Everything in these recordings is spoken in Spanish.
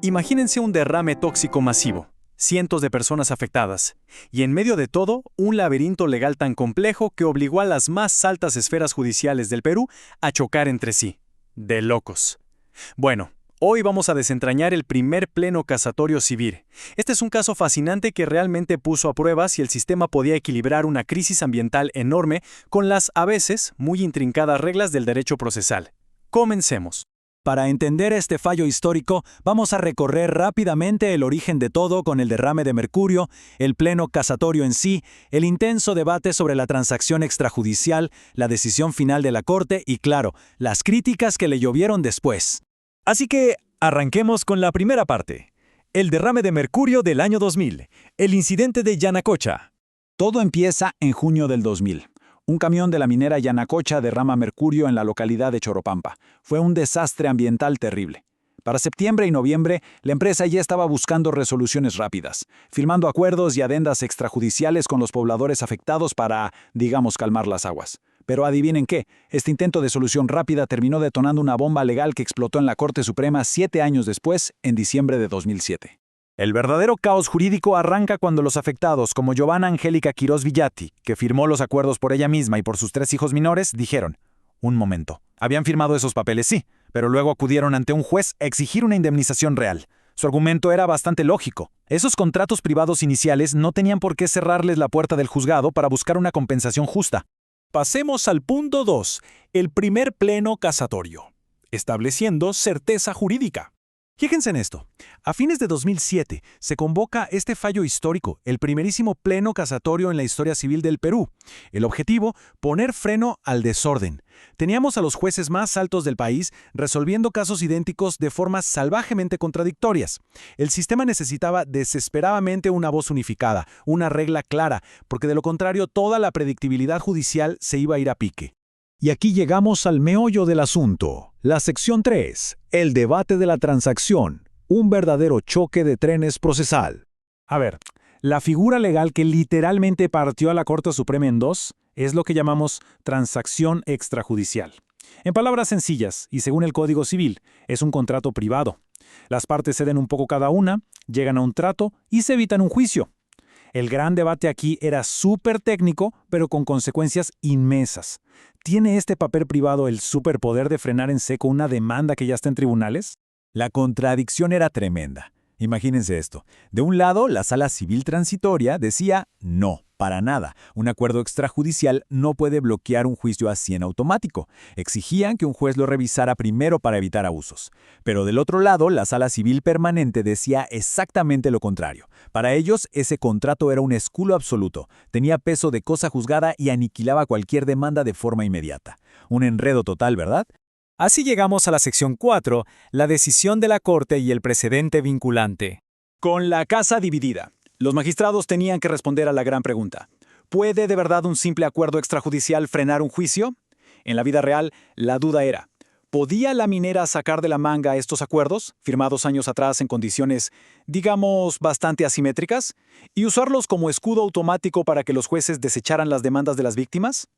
Imagínense un derrame tóxico masivo, cientos de personas afectadas, y en medio de todo, un laberinto legal tan complejo que obligó a las más altas esferas judiciales del Perú a chocar entre sí. De locos. Bueno, hoy vamos a desentrañar el primer pleno casatorio civil. Este es un caso fascinante que realmente puso a prueba si el sistema podía equilibrar una crisis ambiental enorme con las, a veces, muy intrincadas reglas del derecho procesal. Comencemos. Para entender este fallo histórico, vamos a recorrer rápidamente el origen de todo con el derrame de mercurio, el pleno casatorio en sí, el intenso debate sobre la transacción extrajudicial, la decisión final de la Corte y, claro, las críticas que le llovieron después. Así que, arranquemos con la primera parte. El derrame de mercurio del año 2000, el incidente de Yanacocha. Todo empieza en junio del 2000. Un camión de la minera Yanacocha derrama mercurio en la localidad de Choropampa. Fue un desastre ambiental terrible. Para septiembre y noviembre, la empresa ya estaba buscando resoluciones rápidas, firmando acuerdos y adendas extrajudiciales con los pobladores afectados para, digamos, calmar las aguas. Pero adivinen qué, este intento de solución rápida terminó detonando una bomba legal que explotó en la Corte Suprema 7 años después, en diciembre de 2007. El verdadero caos jurídico arranca cuando los afectados, como Giovanna Angélica Quirós Villati, que firmó los acuerdos por ella misma y por sus 3 hijos menores, dijeron: un momento, habían firmado esos papeles, sí, pero luego acudieron ante un juez a exigir una indemnización real. Su argumento era bastante lógico. Esos contratos privados iniciales no tenían por qué cerrarles la puerta del juzgado para buscar una compensación justa. Pasemos al punto 2, el primer pleno casatorio, estableciendo certeza jurídica. Fíjense en esto. A fines de 2007 se convoca este fallo histórico, el primerísimo pleno casatorio en la historia civil del Perú. El objetivo, poner freno al desorden. Teníamos a los jueces más altos del país resolviendo casos idénticos de formas salvajemente contradictorias. El sistema necesitaba desesperadamente una voz unificada, una regla clara, porque de lo contrario toda la predictibilidad judicial se iba a ir a pique. Y aquí llegamos al meollo del asunto. La sección 3, el debate de la transacción, un verdadero choque de trenes procesal. A ver, la figura legal que literalmente partió a la Corte Suprema en dos es lo que llamamos transacción extrajudicial. En palabras sencillas, y según el Código Civil, es un contrato privado. Las partes ceden un poco cada una, llegan a un trato y se evitan un juicio. El gran debate aquí era súper técnico, pero con consecuencias inmensas. ¿Tiene este papel privado el superpoder de frenar en seco una demanda que ya está en tribunales? La contradicción era tremenda. Imagínense esto. De un lado, la Sala Civil Transitoria decía no, para nada. Un acuerdo extrajudicial no puede bloquear un juicio así en automático. Exigían que un juez lo revisara primero para evitar abusos. Pero del otro lado, la Sala Civil Permanente decía exactamente lo contrario. Para ellos, ese contrato era un escudo absoluto. Tenía peso de cosa juzgada y aniquilaba cualquier demanda de forma inmediata. Un enredo total, ¿verdad? Así llegamos a la sección 4, la decisión de la Corte y el precedente vinculante. Con la casa dividida, los magistrados tenían que responder a la gran pregunta: ¿puede de verdad un simple acuerdo extrajudicial frenar un juicio? En la vida real, la duda era: ¿podía la minera sacar de la manga estos acuerdos, firmados años atrás en condiciones, digamos, bastante asimétricas, y usarlos como escudo automático para que los jueces desecharan las demandas de las víctimas?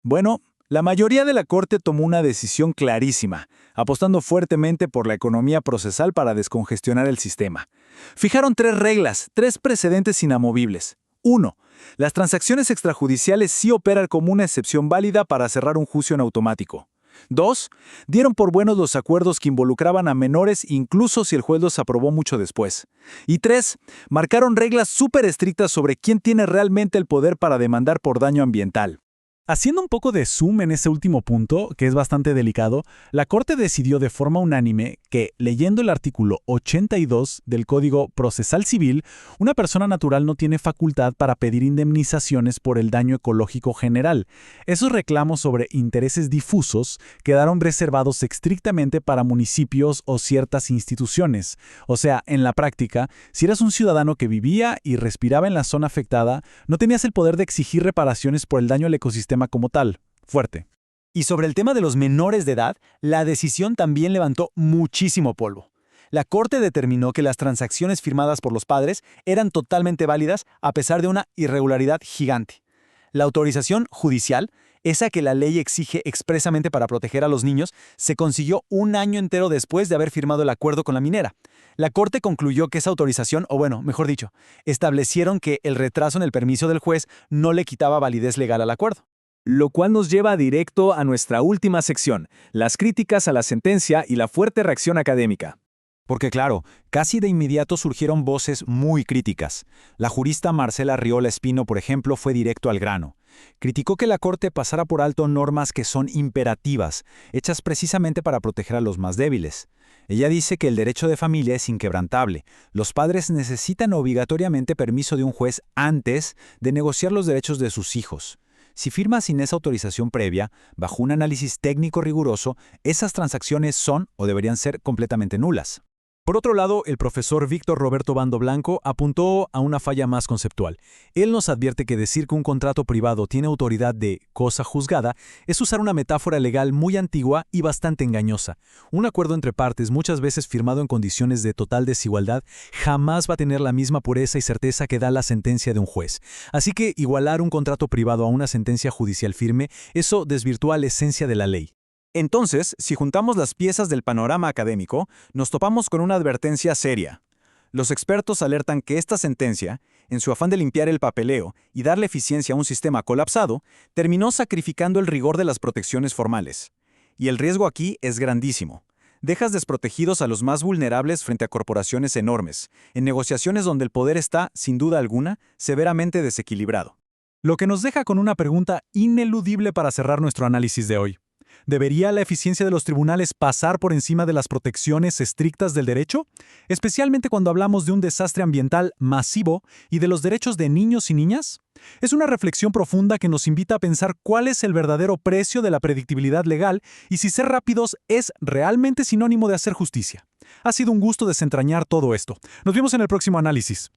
Bueno, la mayoría de la Corte tomó una decisión clarísima, apostando fuertemente por la economía procesal para descongestionar el sistema. Fijaron 3 reglas, 3 precedentes inamovibles. 1. Las transacciones extrajudiciales sí operan como una excepción válida para cerrar un juicio en automático. 2. Dieron por buenos los acuerdos que involucraban a menores incluso si el juez los aprobó mucho después. Y 3. Marcaron reglas súper estrictas sobre quién tiene realmente el poder para demandar por daño ambiental. Haciendo un poco de zoom en ese último punto, que es bastante delicado, la Corte decidió de forma unánime que, leyendo el artículo 82 del Código Procesal Civil, una persona natural no tiene facultad para pedir indemnizaciones por el daño ecológico general. Esos reclamos sobre intereses difusos quedaron reservados estrictamente para municipios o ciertas instituciones. O sea, en la práctica, si eras un ciudadano que vivía y respiraba en la zona afectada, no tenías el poder de exigir reparaciones por el daño al ecosistema como tal. Fuerte. Y sobre el tema de los menores de edad, la decisión también levantó muchísimo polvo. La Corte determinó que las transacciones firmadas por los padres eran totalmente válidas a pesar de una irregularidad gigante. La autorización judicial Esa que la ley exige expresamente para proteger a los niños, se consiguió un año entero después de haber firmado el acuerdo con la minera. La Corte concluyó que esa autorización, o bueno, mejor dicho, establecieron que el retraso en el permiso del juez no le quitaba validez legal al acuerdo. Lo cual nos lleva directo a nuestra última sección, las críticas a la sentencia y la fuerte reacción académica. Porque claro, casi de inmediato surgieron voces muy críticas. La jurista Marcela Riola Espino, por ejemplo, fue directo al grano. Criticó que la Corte pasara por alto normas que son imperativas, hechas precisamente para proteger a los más débiles. Ella dice que el derecho de familia es inquebrantable. Los padres necesitan obligatoriamente permiso de un juez antes de negociar los derechos de sus hijos. Si firma sin esa autorización previa, bajo un análisis técnico riguroso, esas transacciones son o deberían ser completamente nulas. Por otro lado, el profesor Víctor Roberto Bando Blanco apuntó a una falla más conceptual. Él nos advierte que decir que un contrato privado tiene autoridad de cosa juzgada es usar una metáfora legal muy antigua y bastante engañosa. Un acuerdo entre partes, muchas veces firmado en condiciones de total desigualdad, jamás va a tener la misma pureza y certeza que da la sentencia de un juez. Así que igualar un contrato privado a una sentencia judicial firme, eso desvirtúa la esencia de la ley. Entonces, si juntamos las piezas del panorama académico, nos topamos con una advertencia seria. Los expertos alertan que esta sentencia, en su afán de limpiar el papeleo y darle eficiencia a un sistema colapsado, terminó sacrificando el rigor de las protecciones formales. Y el riesgo aquí es grandísimo. Dejas desprotegidos a los más vulnerables frente a corporaciones enormes, en negociaciones donde el poder está, sin duda alguna, severamente desequilibrado. Lo que nos deja con una pregunta ineludible para cerrar nuestro análisis de hoy. ¿Debería la eficiencia de los tribunales pasar por encima de las protecciones estrictas del derecho? Especialmente cuando hablamos de un desastre ambiental masivo y de los derechos de niños y niñas. Es una reflexión profunda que nos invita a pensar cuál es el verdadero precio de la predictibilidad legal y si ser rápidos es realmente sinónimo de hacer justicia. Ha sido un gusto desentrañar todo esto. Nos vemos en el próximo análisis.